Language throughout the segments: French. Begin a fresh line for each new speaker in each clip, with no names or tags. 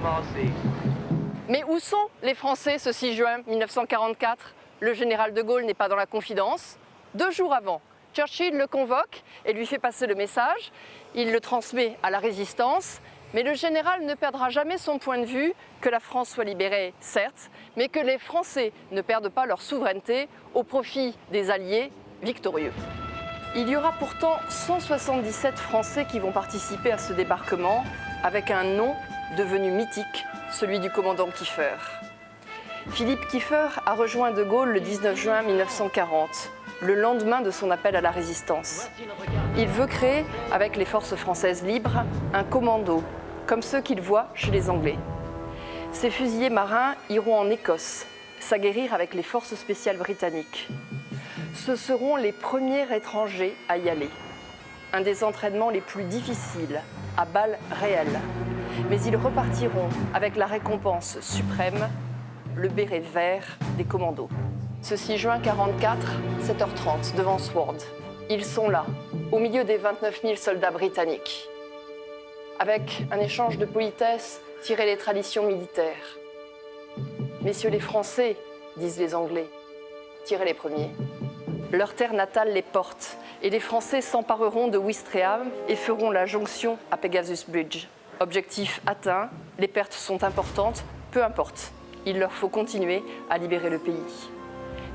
commencé.
Mais où sont les Français ce 6 juin 1944 ? Le général de Gaulle n'est pas dans la confidence. 2 jours avant, Churchill le convoque et lui fait passer le message. Il le transmet à la résistance, mais le général ne perdra jamais son point de vue que la France soit libérée, certes, mais que les Français ne perdent pas leur souveraineté au profit des Alliés victorieux. Il y aura pourtant 177 Français qui vont participer à ce débarquement avec un nom devenu mythique, celui du commandant Kieffer. Philippe Kieffer a rejoint de Gaulle le 19 juin 1940, le lendemain de son appel à la résistance. Il veut créer, avec les forces françaises libres, un commando, comme ceux qu'il voit chez les Anglais. Ces fusiliers marins iront en Écosse, s'aguerrir avec les forces spéciales britanniques. Ce seront les premiers étrangers à y aller. Un des entraînements les plus difficiles, à balles réelles. Mais ils repartiront avec la récompense suprême, le béret vert des commandos. Ce 6 juin 1944, 7h30, devant Sword. Ils sont là, au milieu des 29 000 soldats britanniques. Avec un échange de politesse tiré des traditions militaires. Messieurs les Français, disent les Anglais, tirez les premiers. Leur terre natale les porte, et les Français s'empareront de Ouistreham et feront la jonction à Pegasus Bridge. Objectif atteint, les pertes sont importantes, peu importe. Il leur faut continuer à libérer le pays.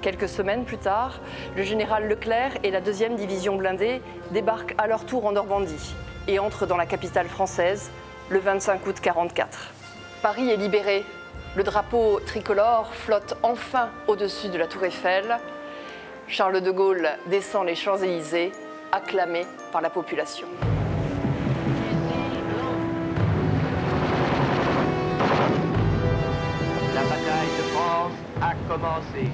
Quelques semaines plus tard, le général Leclerc et la 2e division blindée débarquent à leur tour en Normandie et entrent dans la capitale française le 25 août 1944. Paris est libéré. Le drapeau tricolore flotte enfin au-dessus de la tour Eiffel. Charles de Gaulle descend les Champs-Élysées, acclamé par la population.
La bataille de France a commencé.